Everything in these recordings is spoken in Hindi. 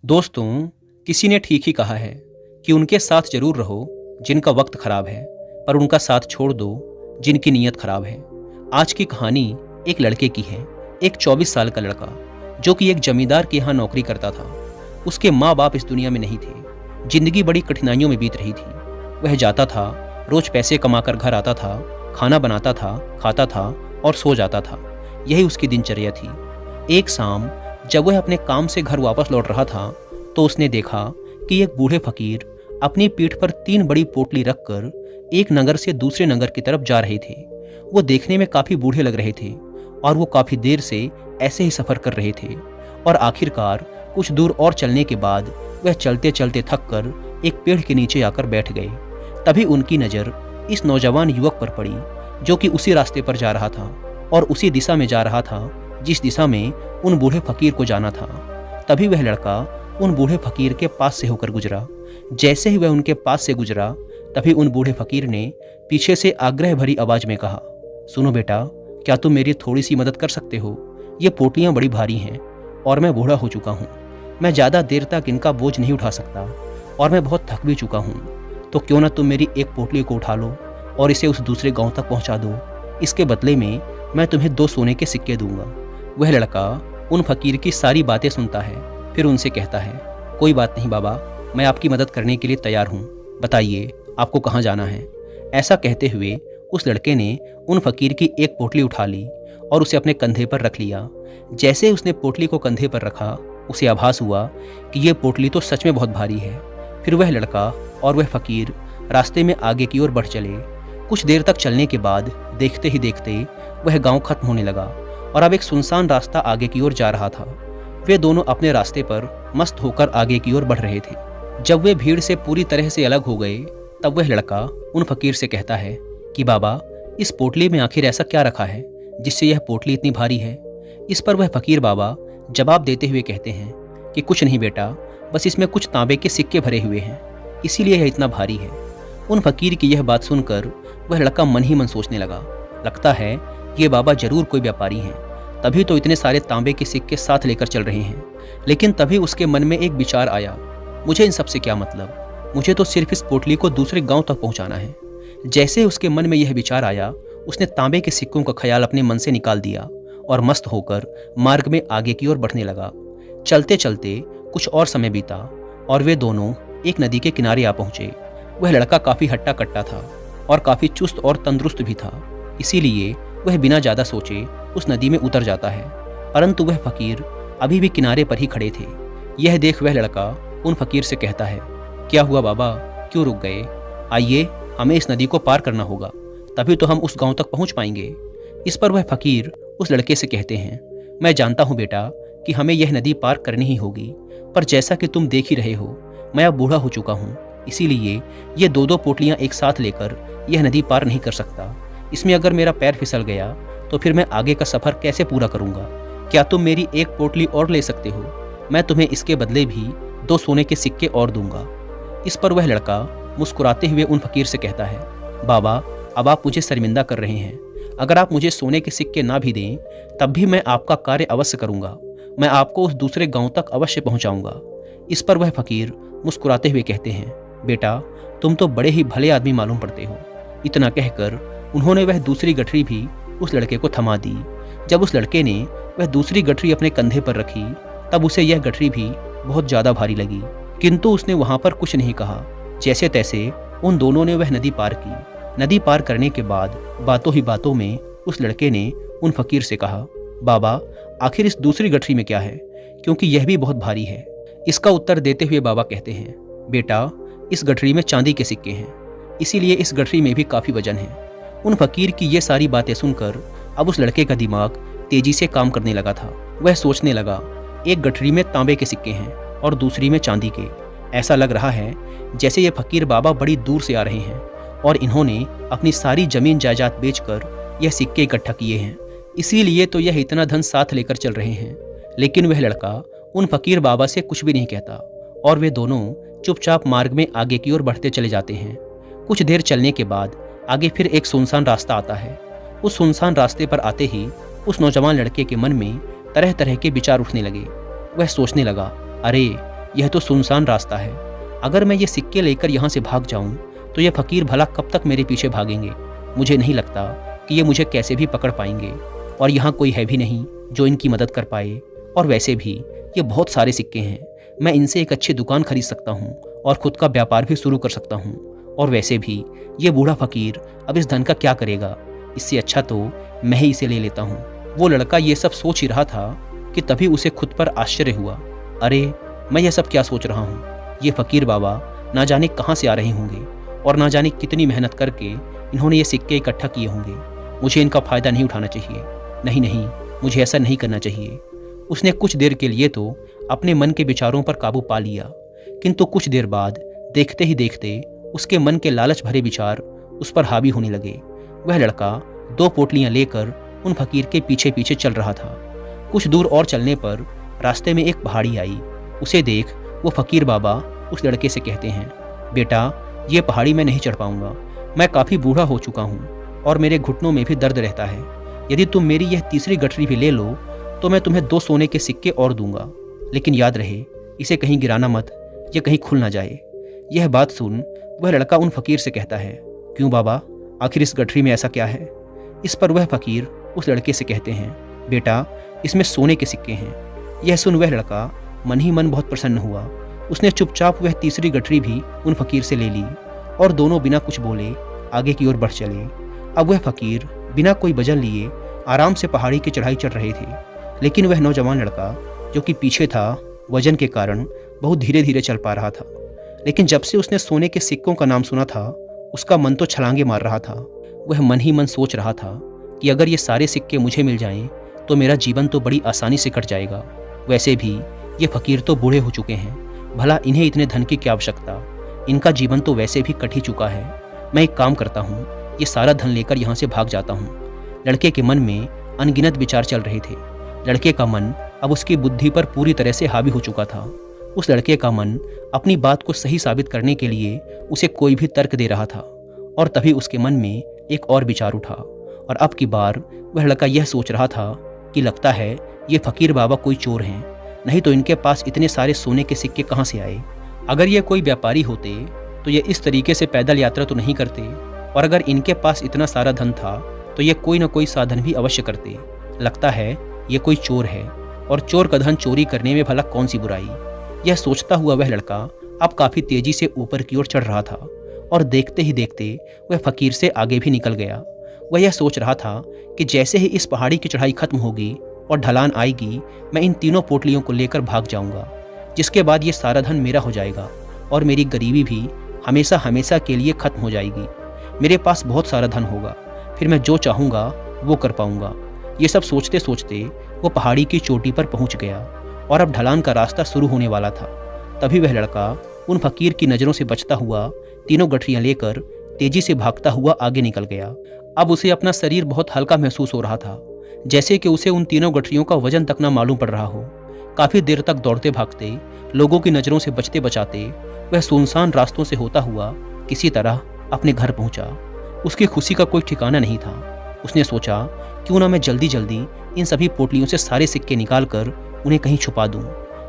दोस्तों, किसी ने ठीक ही कहा है कि उनके साथ जरूर रहो जिनका वक्त खराब है, पर उनका साथ छोड़ दो जिनकी नीयत खराब है। आज की कहानी एक लड़के की है। एक 24 साल का लड़का जो कि एक जमींदार के यहाँ नौकरी करता था। उसके माँ बाप इस दुनिया में नहीं थे। जिंदगी बड़ी कठिनाइयों में बीत रही थी। वह जाता था, रोज पैसे कमाकर घर आता था, खाना बनाता था, खाता था और सो जाता था। यही उसकी दिनचर्या थी। एक शाम जब वह अपने काम से घर वापस लौट रहा था तो उसने देखा कि एक बूढ़े फकीर अपनी पीठ पर 3 बड़ी पोटली रखकर एक नगर से दूसरे नगर की तरफ जा रहे थे। वो देखने में काफी बूढ़े लग रहे थे और वो काफी देर से ऐसे ही सफर कर रहे थे और आखिरकार कुछ दूर और चलने के बाद वह चलते चलते थक कर एक पेड़ के नीचे आकर बैठ गए। तभी उनकी नज़र इस नौजवान युवक पर पड़ी जो कि उसी रास्ते पर जा रहा था और उसी दिशा में जा रहा था जिस दिशा में उन बूढ़े फकीर को जाना था। तभी वह लड़का उन बूढ़े फकीर के पास से होकर गुजरा। जैसे ही वह उनके पास से गुजरा तभी उन बूढ़े फकीर ने पीछे से आग्रह भरी आवाज में कहा, सुनो बेटा, क्या तुम मेरी थोड़ी सी मदद कर सकते हो? ये पोटलियां बड़ी भारी हैं और मैं बूढ़ा हो चुका हूँ। मैं ज़्यादा देर तक इनका बोझ नहीं उठा सकता और मैं बहुत थक भी चुका हूँ। तो क्यों ना तुम मेरी एक पोटली को उठा लो और इसे उस दूसरे गांव तक पहुंचा दो। इसके बदले में मैं तुम्हें 2 सोने के सिक्के दूंगा। वह लड़का उन फकीर की सारी बातें सुनता है, फिर उनसे कहता है, कोई बात नहीं बाबा, मैं आपकी मदद करने के लिए तैयार हूँ। बताइए आपको कहाँ जाना है? ऐसा कहते हुए उस लड़के ने उन फकीर की एक पोटली उठा ली और उसे अपने कंधे पर रख लिया। जैसे उसने पोटली को कंधे पर रखा उसे आभास हुआ कि यह पोटली तो सच में बहुत भारी है। फिर वह लड़का और वह फकीर रास्ते में आगे की ओर बढ़ चले। कुछ देर तक चलने के बाद देखते ही देखते वह गांव खत्म होने लगा और अब एक सुनसान रास्ता आगे की ओर जा रहा था। वे दोनों अपने रास्ते पर मस्त होकर आगे की ओर बढ़ रहे थे। जब वे भीड़ से पूरी तरह से अलग हो गए तब वह लड़का उन फकीर से कहता है कि बाबा, इस पोटली में आखिर ऐसा क्या रखा है जिससे यह पोटली इतनी भारी है? इस पर वह फकीर बाबा जवाब देते हुए कहते हैं कि कुछ नहीं बेटा, बस इसमें कुछ तांबे के सिक्के भरे हुए हैं, इसीलिए यह इतना भारी है। उन फकीर की यह बात सुनकर वह लड़का मन ही मन सोचने लगा, लगता है ये बाबा जरूर कोई व्यापारी हैं, तभी तो इतने सारे तांबे के सिक्के साथ लेकर चल रहे हैं। लेकिन तभी उसके मन में एक विचार आया, मुझे इन सब से क्या मतलब, मुझे तो सिर्फ इस पोटली को दूसरे गांव तक पहुंचाना है। जैसे उसके मन में यह विचार आया उसने तांबे के सिक्कों का ख्याल अपने मन से निकाल दिया और मस्त होकर मार्ग में आगे की ओर बढ़ने लगा। चलते चलते कुछ और समय बीता और वे दोनों एक नदी के किनारे आ पहुंचे। वह लड़का काफी हट्टा कट्टा था और काफी चुस्त और तंदुरुस्त भी था, इसीलिए वह बिना ज्यादा सोचे उस नदी में उतर जाता है। परंतु वह फकीर अभी भी किनारे पर ही खड़े थे। यह देख वह लड़का उन फकीर से कहता है, क्या हुआ बाबा, क्यों रुक गए? आइए, हमें इस नदी को पार करना होगा, तभी तो हम उस गांव तक पहुंच पाएंगे। इस पर वह फकीर उस लड़के से कहते हैं, मैं जानता हूं बेटा कि हमें यह नदी पार करनी ही होगी, पर जैसा कि तुम देख ही रहे हो मैं अब बूढ़ा हो चुका हूँ, इसीलिए ये 2-2 पोटलियां एक साथ लेकर यह नदी पार नहीं कर सकता। इसमें अगर मेरा पैर फिसल गया तो फिर मैं आगे का सफर कैसे पूरा करूंगा? क्या तुम मेरी एक पोटली और ले सकते हो? मैं तुम्हें इसके बदले भी 2 सोने के सिक्के और दूंगा। इस पर वह लड़का मुस्कुराते हुए उन फकीर से कहता है, बाबा, अब आप मुझे शर्मिंदा कर रहे हैं। अगर आप मुझे सोने के सिक्के ना भी दें तब भी मैं आपका कार्य अवश्य करूंगा। मैं आपको उस दूसरे गांव तक अवश्य पहुंचाऊंगा। इस पर वह फकीर मुस्कुराते हुए कहते हैं, बेटा, तुम तो बड़े ही भले आदमी मालूम पड़ते हो। इतना कहकर उन्होंने वह दूसरी गठरी भी उस लड़के को थमा दी। जब उस लड़के ने वह दूसरी गठरी अपने कंधे पर रखी तब उसे यह गठरी भी बहुत ज़्यादा भारी लगी, किंतु उसने वहाँ पर कुछ नहीं कहा। जैसे तैसे उन दोनों ने वह नदी पार की। नदी पार करने के बाद बातों ही बातों में उस लड़के ने उन फकीर से कहा, बाबा, आखिर इस दूसरी गठरी में क्या है, क्योंकि यह भी बहुत भारी है। इसका उत्तर देते हुए बाबा कहते हैं, बेटा, इस गठरी में चांदी के सिक्के हैं, इसीलिए इस गठरी में भी काफ़ी वजन है। उन फकीर की ये सारी बातें सुनकर अब उस लड़के का दिमाग तेजी से काम करने लगा था। वह सोचने लगा, एक गठरी में तांबे के सिक्के हैं और दूसरी में चांदी के। ऐसा लग रहा है जैसे ये फकीर बाबा बड़ी दूर से आ रहे हैं और इन्होंने अपनी सारी जमीन जायदाद बेचकर यह सिक्के इकट्ठा किए हैं, इसीलिए तो यह इतना धन साथ लेकर चल रहे हैं। लेकिन वह लड़का उन फकीर बाबा से कुछ भी नहीं कहता और वे दोनों चुपचाप मार्ग में आगे की ओर बढ़ते चले जाते हैं। कुछ देर चलने के बाद आगे फिर एक सुनसान रास्ता आता है। उस सुनसान रास्ते पर आते ही उस नौजवान लड़के के मन में तरह तरह के विचार उठने लगे। वह सोचने लगा, अरे यह तो सुनसान रास्ता है। अगर मैं ये सिक्के लेकर यहाँ से भाग जाऊँ तो ये फ़कीर भला कब तक मेरे पीछे भागेंगे। मुझे नहीं लगता कि ये मुझे कैसे भी पकड़ पाएंगे, और यहाँ कोई है भी नहीं जो इनकी मदद कर पाए। और वैसे भी ये बहुत सारे सिक्के हैं, मैं इनसे एक अच्छी दुकान खरीद सकता हूँ और ख़ुद का व्यापार भी शुरू कर सकता हूँ। और वैसे भी ये बूढ़ा फ़कीर अब इस धन का क्या करेगा, इससे अच्छा तो मैं ही इसे ले लेता हूँ। वो लड़का ये सब सोच ही रहा था कि तभी उसे खुद पर आश्चर्य हुआ। अरे, मैं यह सब क्या सोच रहा हूँ? ये फ़कीर बाबा ना जाने कहाँ से आ रहे होंगे और ना जाने कितनी मेहनत करके इन्होंने ये सिक्के इकट्ठा किए होंगे। मुझे इनका फ़ायदा नहीं उठाना चाहिए। नहीं नहीं, मुझे ऐसा नहीं करना चाहिए। उसने कुछ देर के लिए तो अपने मन के विचारों पर काबू पा लिया, किंतु कुछ देर बाद देखते ही देखते उसके मन के लालच भरे विचार उस पर हावी होने लगे। वह लड़का 2 पोटलियां लेकर उन फकीर के पीछे पीछे चल रहा था। कुछ दूर और चलने पर रास्ते में एक पहाड़ी आई। उसे देख वो फकीर बाबा उस लड़के से कहते हैं, बेटा, ये पहाड़ी मैं नहीं चढ़ पाऊंगा। मैं काफ़ी बूढ़ा हो चुका हूँ और मेरे घुटनों में भी दर्द रहता है। यदि तुम मेरी यह तीसरी गठरी भी ले लो तो मैं तुम्हें 2 सोने के सिक्के और दूंगा, लेकिन याद रहे इसे कहीं गिराना मत, ये कहीं खुल ना जाए। यह बात सुन वह लड़का उन फकीर से कहता है, क्यों बाबा, आखिर इस गठरी में ऐसा क्या है? इस पर वह फकीर उस लड़के से कहते हैं, बेटा, इसमें सोने के सिक्के हैं। यह सुन वह लड़का मन ही मन बहुत प्रसन्न हुआ। उसने चुपचाप वह तीसरी गठरी भी उन फकीर से ले ली और दोनों बिना कुछ बोले आगे की ओर बढ़ चले। अब वह फकीर बिना कोई वजह लिए आराम से पहाड़ी की चढ़ाई चढ़ रहे थे, लेकिन वह नौजवान लड़का जो कि पीछे था, वजन के कारण बहुत धीरे धीरे चल पा रहा था। लेकिन जब से उसने सोने के सिक्कों का नाम सुना था, उसका मन तो छलांगे मार रहा था। वह मन ही मन सोच रहा था कि अगर ये सारे सिक्के मुझे मिल जाएं तो मेरा जीवन तो बड़ी आसानी से कट जाएगा। वैसे भी ये फकीर तो बूढ़े हो चुके हैं, भला इन्हें इतने धन की क्या आवश्यकता? इनका जीवन तो वैसे भी कट ही चुका है। मैं एक काम करता हूँ, ये सारा धन लेकर यहाँ से भाग जाता हूँ। लड़के के मन में अनगिनत विचार चल रहे थे। लड़के का मन अब उसकी बुद्धि पर पूरी तरह से हावी हो चुका था। उस लड़के का मन अपनी बात को सही साबित करने के लिए उसे कोई भी तर्क दे रहा था। और तभी उसके मन में एक और विचार उठा, और अब की बार वह लड़का यह सोच रहा था कि लगता है ये फकीर बाबा कोई चोर हैं, नहीं तो इनके पास इतने सारे सोने के सिक्के कहाँ से आए? अगर ये कोई व्यापारी होते तो ये इस तरीके से पैदल यात्रा तो नहीं करते, और अगर इनके पास इतना सारा धन था तो ये कोई न कोई साधन भी अवश्य करते। लगता है ये कोई चोर है, और चोर का धन चोरी करने में भला कौन सी बुराई? यह सोचता हुआ वह लड़का अब काफ़ी तेजी से ऊपर की ओर चढ़ रहा था, और देखते ही देखते वह फकीर से आगे भी निकल गया। वह यह सोच रहा था कि जैसे ही इस पहाड़ी की चढ़ाई खत्म होगी और ढलान आएगी, मैं इन तीनों पोटलियों को लेकर भाग जाऊंगा, जिसके बाद ये सारा धन मेरा हो जाएगा और मेरी गरीबी भी हमेशा हमेशा के लिए खत्म हो जाएगी। मेरे पास बहुत सारा धन होगा, फिर मैं जो चाहूँगा वो कर पाऊँगा। ये सब सोचते सोचते वो पहाड़ी की चोटी पर पहुँच गया, और अब ढलान का रास्ता शुरू होने वाला था। तभी वह लड़का उन फकीर की नज़रों से बचता हुआ तीनों गठरियाँ लेकर तेजी से भागता हुआ आगे निकल गया। अब उसे अपना शरीर बहुत हल्का महसूस हो रहा था, जैसे कि उसे उन तीनों गठरियों का वजन तक न मालूम पड़ रहा हो। काफ़ी देर तक दौड़ते भागते, लोगों की नज़रों से बचते बचाते वह सुनसान रास्तों से होता हुआ किसी तरह अपने घर पहुंचा। उसकी खुशी का कोई ठिकाना नहीं था। उसने सोचा, क्यों ना मैं जल्दी जल्दी इन सभी पोटलियों से सारे सिक्के निकाल कर उन्हें कहीं छुपा दूं।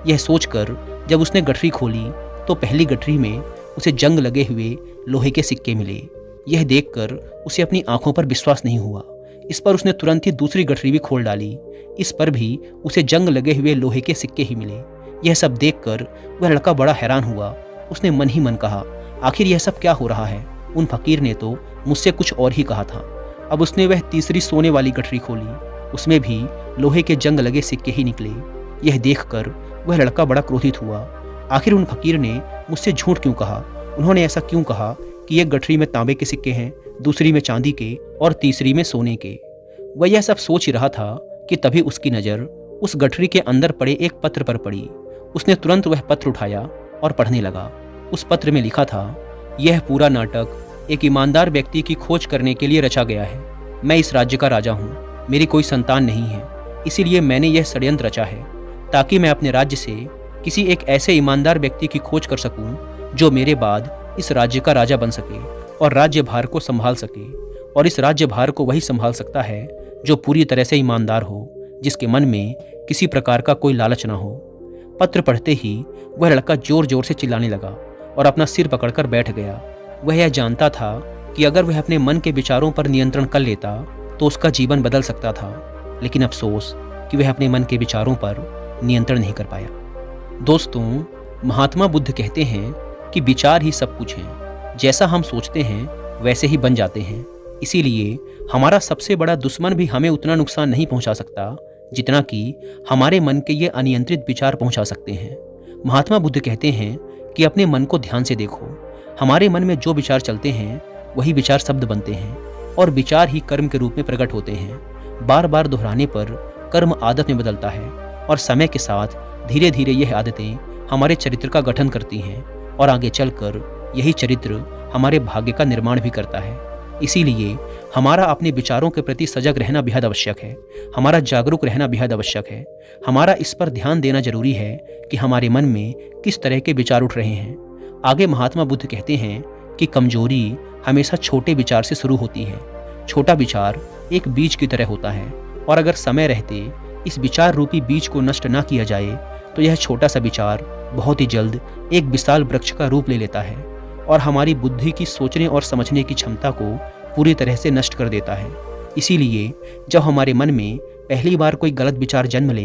यह सोचकर जब उसने गठरी खोली तो पहली गठरी में उसे जंग लगे हुए लोहे के सिक्के मिले। यह देखकर उसे अपनी आंखों पर विश्वास नहीं हुआ। इस पर उसने तुरंत ही दूसरी गठरी भी खोल डाली। इस पर भी उसे जंग लगे हुए लोहे के सिक्के ही मिले। यह सब देखकर वह लड़का बड़ा हैरान हुआ। उसने मन ही मन कहा, आखिर यह सब क्या हो रहा है? उन फकीर ने तो मुझसे कुछ और ही कहा था। अब उसने वह तीसरी सोने वाली गठरी खोली, उसमें भी लोहे के जंग लगे सिक्के ही निकले। यह देखकर वह लड़का बड़ा क्रोधित हुआ। आखिर उन फकीर ने मुझसे झूठ क्यों कहा? उन्होंने ऐसा क्यों कहा कि एक गठरी में तांबे के सिक्के हैं, दूसरी में चांदी के और तीसरी में सोने के? वह यह सब सोच ही रहा था कि तभी उसकी नज़र उस गठरी के अंदर पड़े एक पत्र पर पड़ी। उसने तुरंत वह पत्र उठाया और पढ़ने लगा। उस पत्र में लिखा था, यह पूरा नाटक एक ईमानदार व्यक्ति की खोज करने के लिए रचा गया है। मैं इस राज्य का राजा हूँ, मेरी कोई संतान नहीं है, इसीलिए मैंने यह षड्यंत्र रचा है ताकि मैं अपने राज्य से किसी एक ऐसे ईमानदार व्यक्ति की खोज कर सकूं जो मेरे बाद इस राज्य का राजा बन सके और राज्य भार को संभाल सके। और इस राज्य भार को वही संभाल सकता है जो पूरी तरह से ईमानदार हो, जिसके मन में किसी प्रकार का कोई लालच ना हो। पत्र पढ़ते ही वह लड़का जोर जोर से चिल्लाने लगा और अपना सिर पकड़कर बैठ गया। वह यह जानता था कि अगर वह अपने मन के विचारों पर नियंत्रण कर लेता तो उसका जीवन बदल सकता था, लेकिन अफसोस कि वह अपने मन के विचारों पर नियंत्रण नहीं कर पाया। दोस्तों, महात्मा बुद्ध कहते हैं कि विचार ही सब कुछ है। जैसा हम सोचते हैं वैसे ही बन जाते हैं। इसीलिए हमारा सबसे बड़ा दुश्मन भी हमें उतना नुकसान नहीं पहुंचा सकता जितना कि हमारे मन के ये अनियंत्रित विचार पहुंचा सकते हैं। महात्मा बुद्ध कहते हैं कि अपने मन को ध्यान से देखो। हमारे मन में जो विचार चलते हैं वही विचार शब्द बनते हैं और विचार ही कर्म के रूप में प्रकट होते हैं। बार बार दोहराने पर कर्म आदत में बदलता है और समय के साथ धीरे धीरे यह आदतें हमारे चरित्र का गठन करती हैं और आगे चलकर यही चरित्र हमारे भाग्य का निर्माण भी करता है। इसीलिए हमारा अपने विचारों के प्रति सजग रहना बेहद आवश्यक है। हमारा जागरूक रहना बेहद आवश्यक है। हमारा इस पर ध्यान देना जरूरी है कि हमारे मन में किस तरह के विचार उठ रहे हैं। आगे महात्मा बुद्ध कहते हैं कि कमजोरी हमेशा छोटे विचार से शुरू होती है। छोटा विचार एक बीज की तरह होता है और अगर समय रहते इस विचार रूपी बीज को नष्ट ना किया जाए तो यह छोटा सा विचार बहुत ही जल्द एक विशाल वृक्ष का रूप ले लेता है और हमारी बुद्धि की सोचने और समझने की क्षमता को पूरी तरह से नष्ट कर देता है। इसीलिए जब हमारे मन में पहली बार कोई गलत विचार जन्म ले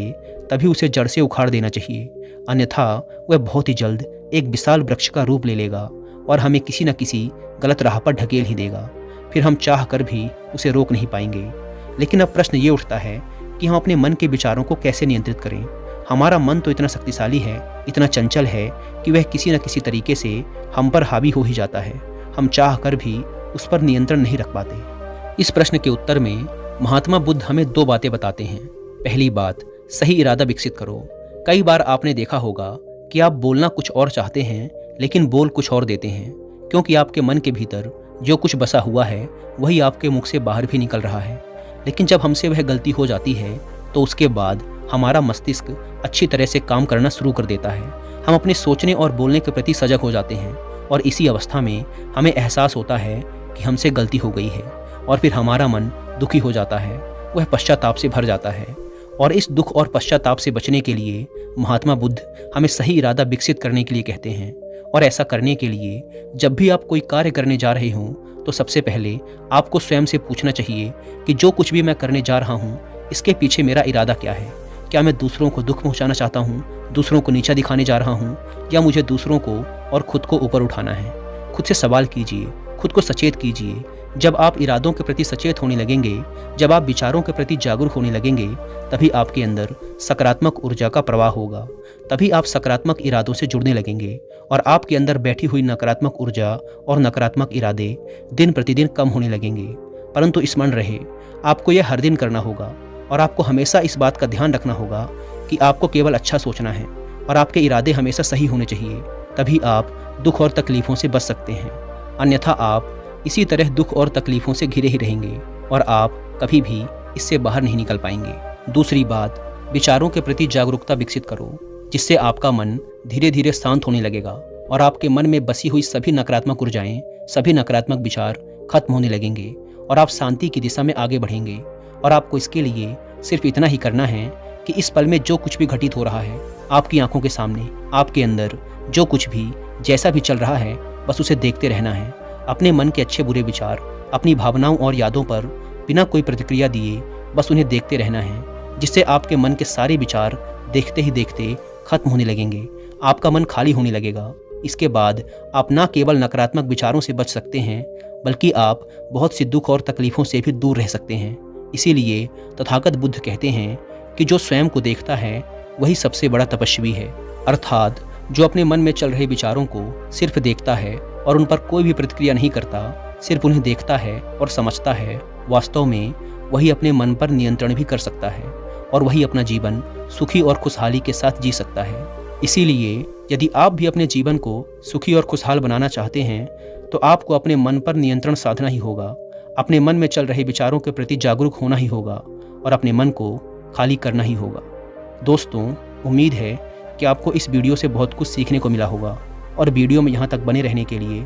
तभी उसे जड़ से उखाड़ देना चाहिए, अन्यथा वह बहुत ही जल्द एक विशाल वृक्ष का रूप ले लेगा और हमें किसी न किसी गलत राह पर ढकेल ही देगा। फिर हम चाह कर भी उसे रोक नहीं पाएंगे। लेकिन अब प्रश्न ये उठता है कि हम अपने मन के विचारों को कैसे नियंत्रित करें। हमारा मन तो इतना शक्तिशाली है, इतना चंचल है कि वह किसी न किसी तरीके से हम पर हावी हो ही जाता है। हम चाह कर भी उस पर नियंत्रण नहीं रख पाते। इस प्रश्न के उत्तर में महात्मा बुद्ध हमें दो बातें बताते हैं। पहली बात, सही इरादा विकसित करो। कई बार आपने देखा होगा कि आप बोलना कुछ और चाहते हैं लेकिन बोल कुछ और देते हैं, क्योंकि आपके मन के भीतर जो कुछ बसा हुआ है वही आपके मुख से बाहर भी निकल रहा है। लेकिन जब हमसे वह गलती हो जाती है तो उसके बाद हमारा मस्तिष्क अच्छी तरह से काम करना शुरू कर देता है। हम अपने सोचने और बोलने के प्रति सजग हो जाते हैं और इसी अवस्था में हमें एहसास होता है कि हमसे गलती हो गई है और फिर हमारा मन दुखी हो जाता है, वह पश्चाताप से भर जाता है। और इस दुख और पश्चाताप से बचने के लिए महात्मा बुद्ध हमें सही इरादा विकसित करने के लिए कहते हैं। और ऐसा करने के लिए जब भी आप कोई कार्य करने जा रहे हों तो सबसे पहले आपको स्वयं से पूछना चाहिए कि जो कुछ भी मैं करने जा रहा हूँ इसके पीछे मेरा इरादा क्या है। क्या मैं दूसरों को दुख पहुंचाना चाहता हूं, दूसरों को नीचा दिखाने जा रहा हूं, या मुझे दूसरों को और खुद को ऊपर उठाना है। खुद से सवाल कीजिए, खुद को सचेत कीजिए। जब आप इरादों के प्रति सचेत होने लगेंगे, जब आप विचारों के प्रति जागरूक होने लगेंगे, तभी आपके अंदर सकारात्मक ऊर्जा का प्रवाह होगा। तभी आप सकारात्मक इरादों से जुड़ने लगेंगे और आपके अंदर बैठी हुई नकारात्मक ऊर्जा और नकारात्मक इरादे दिन प्रतिदिन कम होने लगेंगे। परंतु स्मरण रहे, आपको यह हर दिन करना होगा और आपको हमेशा इस बात का ध्यान रखना होगा कि आपको केवल अच्छा सोचना है और आपके इरादे हमेशा सही होने चाहिए। तभी आप दुख और तकलीफ़ों से बच सकते हैं। अन्यथा आप इसी तरह दुख और तकलीफ़ों से घिरे ही रहेंगे और आप कभी भी इससे बाहर नहीं निकल पाएंगे। दूसरी बात, विचारों के प्रति जागरूकता विकसित करो, जिससे आपका मन धीरे धीरे शांत होने लगेगा और आपके मन में बसी हुई सभी नकारात्मक ऊर्जाएं, सभी नकारात्मक विचार खत्म होने लगेंगे और आप शांति की दिशा में आगे बढ़ेंगे। और आपको इसके लिए सिर्फ इतना ही करना है कि इस पल में जो कुछ भी घटित हो रहा है आपकी आंखों के सामने, आपके अंदर जो कुछ भी जैसा भी चल रहा है, बस उसे देखते रहना है। अपने मन के अच्छे बुरे विचार, अपनी भावनाओं और यादों पर बिना कोई प्रतिक्रिया दिए बस उन्हें देखते रहना है, जिससे आपके मन के सारे विचार देखते ही देखते खत्म होने लगेंगे। आपका मन खाली होने लगेगा। इसके बाद आप न केवल नकारात्मक विचारों से बच सकते हैं, बल्कि आप बहुत सी दुख और तकलीफ़ों से भी दूर रह सकते हैं। इसीलिए तथागत बुद्ध कहते हैं कि जो स्वयं को देखता है वही सबसे बड़ा तपस्वी है। अर्थात जो अपने मन में चल रहे विचारों को सिर्फ देखता है और उन पर कोई भी प्रतिक्रिया नहीं करता, सिर्फ उन्हें देखता है और समझता है, वास्तव में वही अपने मन पर नियंत्रण भी कर सकता है और वही अपना जीवन सुखी और खुशहाली के साथ जी सकता है। इसीलिए यदि आप भी अपने जीवन को सुखी और खुशहाल बनाना चाहते हैं तो आपको अपने मन पर नियंत्रण साधना ही होगा, अपने मन में चल रहे विचारों के प्रति जागरूक होना ही होगा और अपने मन को खाली करना ही होगा। दोस्तों, उम्मीद है कि आपको इस वीडियो से बहुत कुछ सीखने को मिला होगा और वीडियो में यहाँ तक बने रहने के लिए